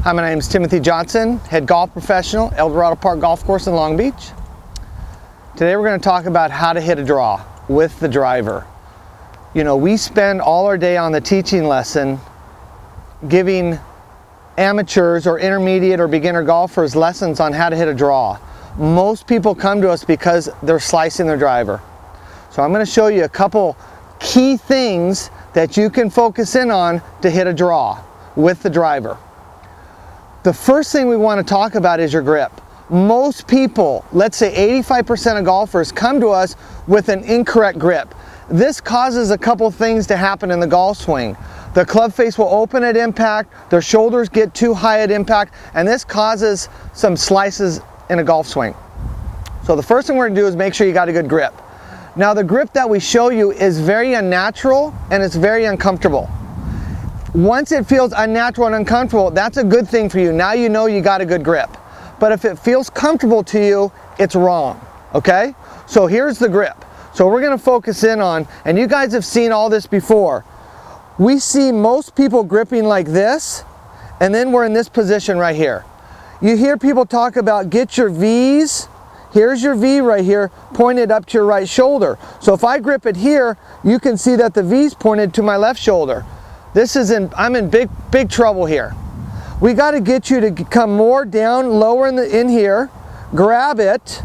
Hi, my name is Tim Johnson, head golf professional, El Dorado Park Golf Course in Long Beach. Today we're going to talk about how to hit a draw with the driver. You know, we spend all our day on the teaching lesson giving amateurs or intermediate or beginner golfers lessons on how to hit a draw. Most people come to us because they're slicing their driver. So I'm going to show you a couple key things that you can focus in on to hit a draw with the driver. The first thing we want to talk about is your grip. Most people, let's say 85% of golfers, come to us with an incorrect grip. This causes a couple things to happen in the golf swing. The club face will open at impact, their shoulders get too high at impact, and this causes some slices in a golf swing. So the first thing we're going to do is make sure you got a good grip. Now the grip that we show you is very unnatural and it's very uncomfortable. Once it feels unnatural and uncomfortable, that's a good thing for you. Now you know you got a good grip. But if it feels comfortable to you, it's wrong, okay? So here's the grip. So we're going to focus in on, and you guys have seen all this before. We see most people gripping like this, and then we're in this position right here. You hear people talk about get your V's. Here's your V right here, pointed up to your right shoulder. So if I grip it here, you can see that the V's pointed to my left shoulder. I'm in big trouble here. We got to get you to come more down, lower in here, grab it,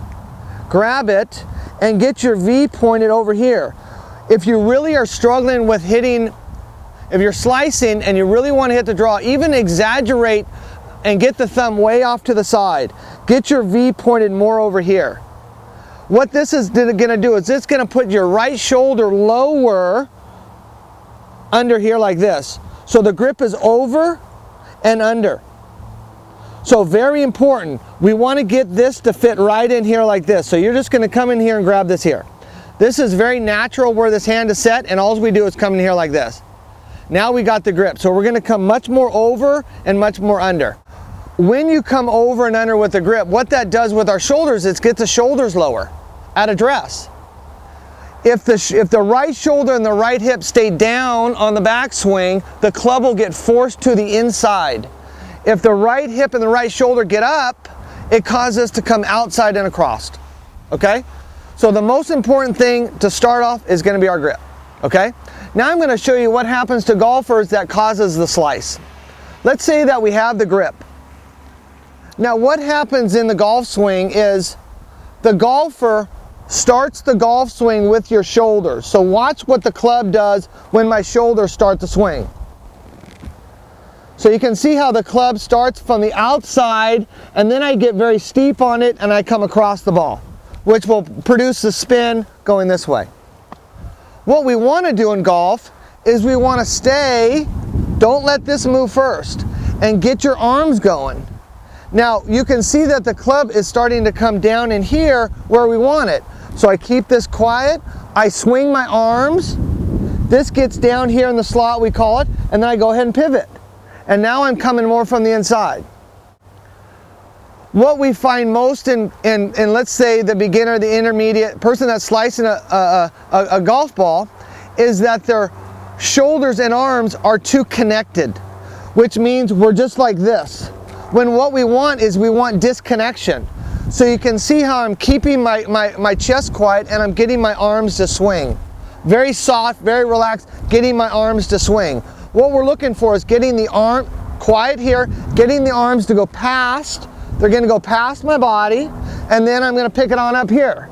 and get your V pointed over here. If you really are struggling with hitting, if you're slicing and you really want to hit the draw, even exaggerate and get the thumb way off to the side. Get your V pointed more over here. What this is going to do is it's going to put your right shoulder lower under here like this. So the grip is over and under. So very important. We want to get this to fit right in here like this. So you're just going to come in here and grab this here. This is very natural where this hand is set, and all we do is come in here like this. Now we got the grip. So we're going to come much more over and much more under. When you come over and under with the grip, what that does with our shoulders is it gets the shoulders lower at address. If the right shoulder and the right hip stay down on the backswing, the club will get forced to the inside. If the right hip and the right shoulder get up, it causes us to come outside and across. Okay? So the most important thing to start off is going to be our grip. Okay? Now I'm going to show you what happens to golfers that causes the slice. Let's say that we have the grip. Now what happens in the golf swing is the golfer starts the golf swing with your shoulders. So watch what the club does when my shoulders start the swing. So you can see how the club starts from the outside, and then I get very steep on it and I come across the ball, which will produce the spin going this way. What we want to do in golf is we want to stay, don't let this move first, and get your arms going. Now you can see that the club is starting to come down in here where we want it. So I keep this quiet, I swing my arms, this gets down here in the slot we call it, and then I go ahead and pivot. And now I'm coming more from the inside. What we find most in let's say the beginner, the intermediate, person that's slicing a golf ball, is that their shoulders and arms are too connected, which means we're just like this. When what we want is we want disconnection. So you can see how I'm keeping my chest quiet and I'm getting my arms to swing. Very soft, very relaxed, getting my arms to swing. What we're looking for is getting the arm quiet here, getting the arms to go past. They're going to go past my body, and then I'm going to pick it on up here.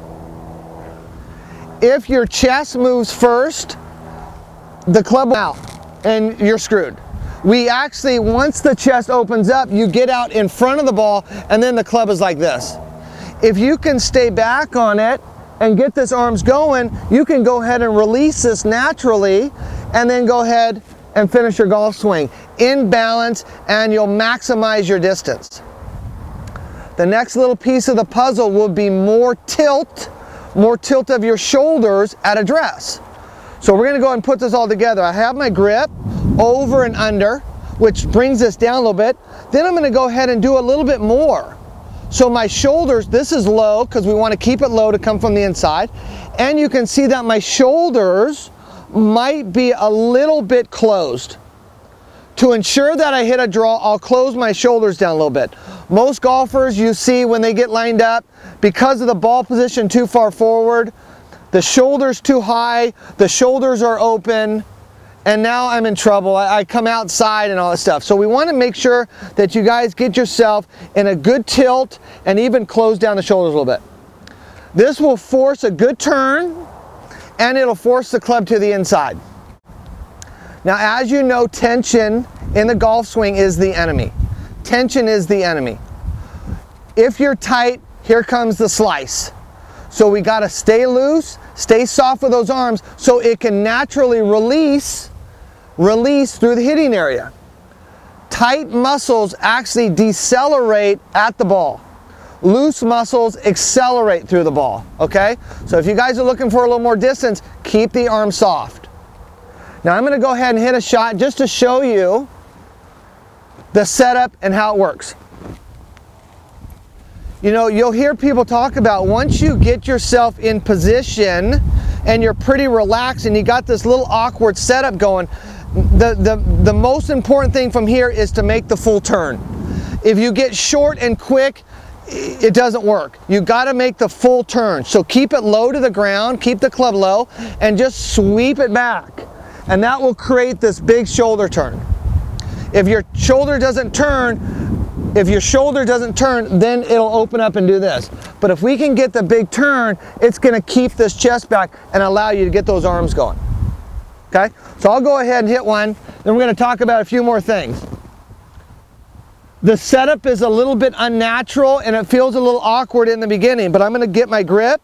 If your chest moves first, the club will out and you're screwed. We actually, once the chest opens up, you get out in front of the ball and then the club is like this. If you can stay back on it and get this arms going, you can go ahead and release this naturally and then go ahead and finish your golf swing in balance, and you'll maximize your distance. The next little piece of the puzzle will be more tilt of your shoulders at address. So we're going to go ahead and put this all together. I have my grip over and under, which brings this down a little bit. Then I'm going to go ahead and do a little bit more. So my shoulders, this is low because we want to keep it low to come from the inside. And you can see that my shoulders might be a little bit closed. To ensure that I hit a draw, I'll close my shoulders down a little bit. Most golfers you see when they get lined up, because of the ball position too far forward, the shoulders too high, the shoulders are open, and now I'm in trouble. I come outside and all that stuff. So we want to make sure that you guys get yourself in a good tilt and even close down the shoulders a little bit. This will force a good turn, and it'll force the club to the inside. Now, as you know, tension in the golf swing is the enemy. Tension is the enemy. If you're tight, here comes the slice. So we got to stay loose, stay soft with those arms so it can naturally release through the hitting area. Tight muscles actually decelerate at the ball. Loose muscles accelerate through the ball, okay? So if you guys are looking for a little more distance, keep the arm soft. Now I'm going to go ahead and hit a shot just to show you the setup and how it works. You know, you'll hear people talk about once you get yourself in position and you're pretty relaxed and you got this little awkward setup going, the most important thing from here is to make the full turn. If you get short and quick, it doesn't work. You got to make the full turn. So keep it low to the ground, keep the club low, and just sweep it back. And that will create this big shoulder turn. If your shoulder doesn't turn, then it'll open up and do this. But if we can get the big turn, it's going to keep this chest back and allow you to get those arms going. Okay? So I'll go ahead and hit one, then we're going to talk about a few more things. The setup is a little bit unnatural and it feels a little awkward in the beginning, but I'm going to get my grip.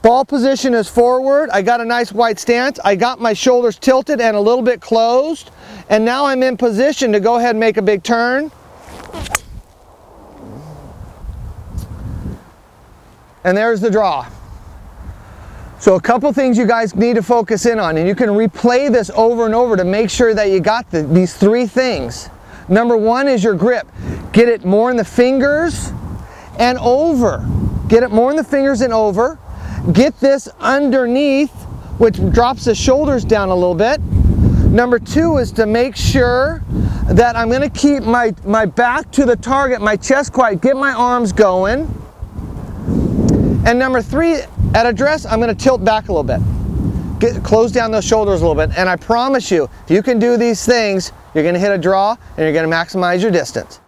Ball position is forward. I got a nice wide stance. I got my shoulders tilted and a little bit closed. And now I'm in position to go ahead and make a big turn. And there's the draw. So a couple things you guys need to focus in on, and you can replay this over and over to make sure that you got these three things. Number one is your grip. Get it more in the fingers and over. Get it more in the fingers and over. Get this underneath, which drops the shoulders down a little bit. Number two is to make sure that I'm going to keep my back to the target, my chest quiet, get my arms going. And number three, at address, I'm going to tilt back a little bit. Close down those shoulders a little bit. And I promise you, if you can do these things, you're going to hit a draw and you're going to maximize your distance.